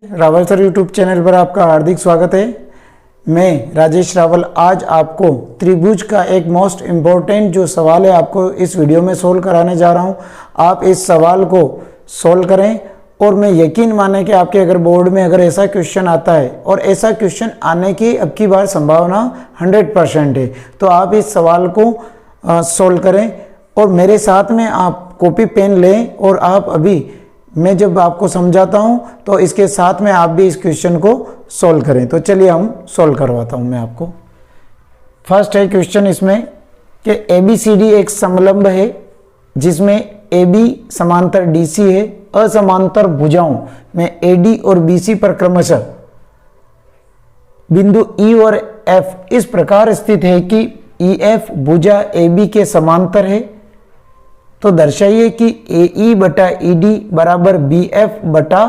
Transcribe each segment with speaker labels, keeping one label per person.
Speaker 1: Rawal sir YouTube channel पर आपका हार्दिक स्वागत है। मैं राजेश रावल आज आपको त्रिभुज का एक मोस्ट इम्पोर्टेंट जो सवाल है आपको इस वीडियो में सोल्व कराने जा रहा हूं। आप इस सवाल को सोल्व करें और मैं यकीन माने कि आपके अगर बोर्ड में अगर ऐसा क्वेश्चन आता है और ऐसा क्वेश्चन आने की अब की बार संभावना 100% है, तो आप इस सवाल को सोल्व करें और मेरे साथ में आप कॉपी पेन लें और आप अभी मैं जब आपको समझाता हूं तो इसके साथ में आप भी इस क्वेश्चन को सोल्व करें। तो चलिए हम सोल्व करवाता हूं मैं आपको। फर्स्ट है क्वेश्चन इसमें कि ABCD एक समलंब है जिसमें AB समांतर DC है। असमांतर भुजाओं में AD और BC पर क्रमशः बिंदु E और F इस प्रकार स्थित है कि EF भुजा AB के समांतर है। तो दर्शाइए कि AE बटा ED बराबर BF बटा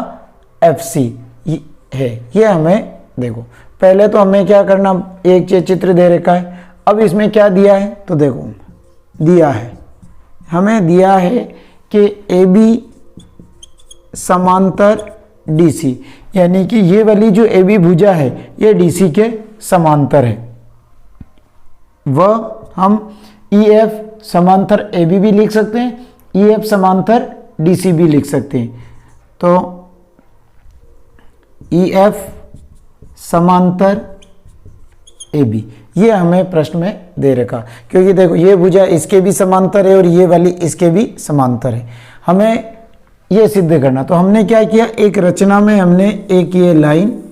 Speaker 1: FC है। ये हमें देखो, पहले तो हमें क्या करना, एक चित्र दे रखा है। अब इसमें क्या दिया है तो देखो, दिया है हमें दिया है कि AB समांतर DC, यानी कि ये वाली जो AB भुजा है ये DC के समांतर है। वह हम EF समांतर AB भी लिख सकते हैं, EF समांतर DC भी लिख सकते हैं। तो EF समांतर AB ये हमें प्रश्न में दे रखा, क्योंकि देखो ये भुजा इसके भी समांतर है और ये वाली इसके भी समांतर है। हमें ये सिद्ध करना, तो हमने क्या किया, एक रचना में हमने एक ये लाइन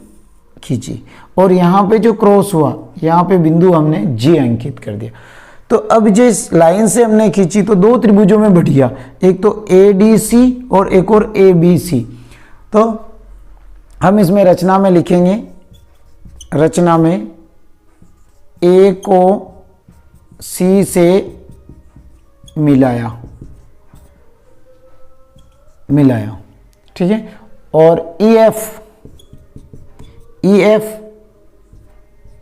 Speaker 1: खींची और यहाँ पे जो क्रॉस हुआ यहाँ पे बिंदु हमने G अंकित कर दिया। तो अब जिस लाइन से हमने खींची तो दो त्रिभुजों में बट गया, एक तो ADC और एक और ABC। तो हम इसमें रचना में लिखेंगे, रचना में A को C से मिलाया, ठीक है। और EF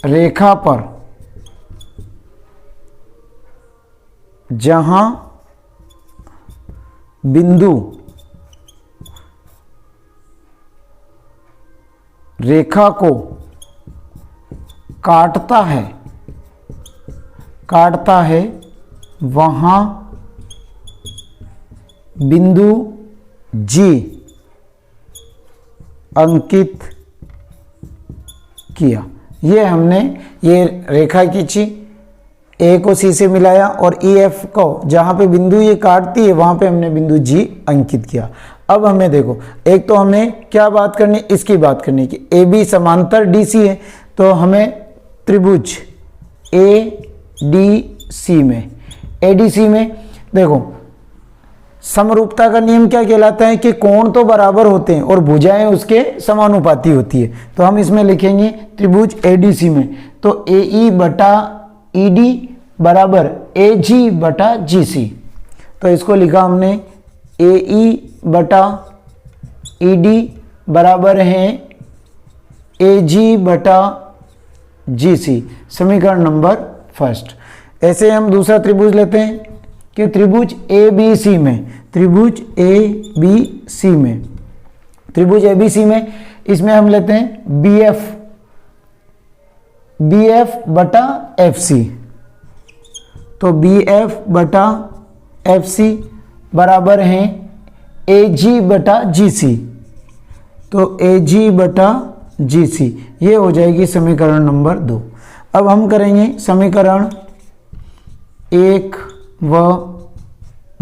Speaker 1: रेखा पर जहां बिंदु रेखा को काटता है वहां बिंदु G अंकित किया। ये हमने ये रेखा खींची, A को C से मिलाया और EF को जहां पे बिंदु ये काटती है वहां पे हमने बिंदु G अंकित किया। अब हमें देखो, एक तो हमें क्या बात करनी, इसकी बात करनी कि AB समांतर DC है। तो हमें त्रिभुज ADC में देखो, समरूपता का नियम क्या कहलाता है कि कोण तो बराबर होते हैं और भुजाएं उसके समानुपाती होती है। तो हम इसमें लिखेंगे त्रिभुज ADC में तो AE बटा ED बराबर AG बटा GC। तो इसको लिखा हमने AE बटा ED बराबर है AG बटा GC, समीकरण नंबर फर्स्ट। ऐसे हम दूसरा त्रिभुज लेते हैं कि त्रिभुज ABC में इसमें हम लेते हैं BF बटा FC। तो BF बटा FC बराबर है AG बटा GC। तो AG बटा GC ये हो जाएगी समीकरण नंबर 2। अब हम करेंगे समीकरण 1 व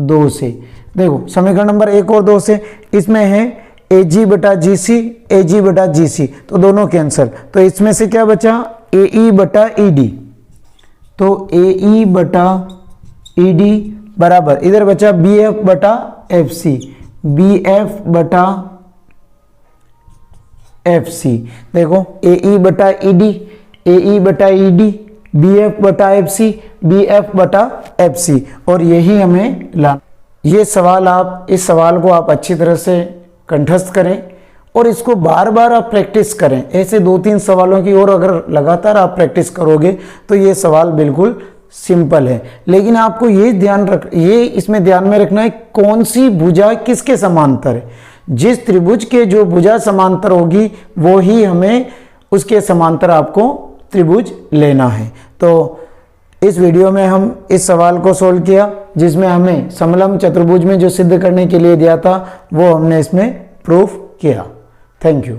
Speaker 1: 2 से। देखो समीकरण नंबर 1 और 2 से इसमें है AG बटा GC, तो दोनों कैंसिल। तो इसमें से क्या बचा, AE बटा ED। तो AE बटा ED बराबर इधर बचा BF बटा FC बटा FC। देखो AE बटा ED, BF बटा BF बटा FC, और यही हमें लाना। ये सवाल इस सवाल को आप अच्छी तरह से कंठस्थ करें और इसको बार बार आप प्रैक्टिस करें। ऐसे 2-3 सवालों की और अगर लगातार आप प्रैक्टिस करोगे तो ये सवाल बिल्कुल सिंपल है। लेकिन आपको ये इसमें ध्यान में रखना है कौन सी भुजा किसके समांतर है। जिस त्रिभुज के जो भुजा समांतर होगी वो ही हमें उसके समांतर आपको त्रिभुज लेना है। तो इस वीडियो में हम इस सवाल को सोल्व किया, जिसमें हमें समलंब चतुर्भुज में जो सिद्ध करने के लिए दिया था वो हमने इसमें प्रूफ किया। Thank you.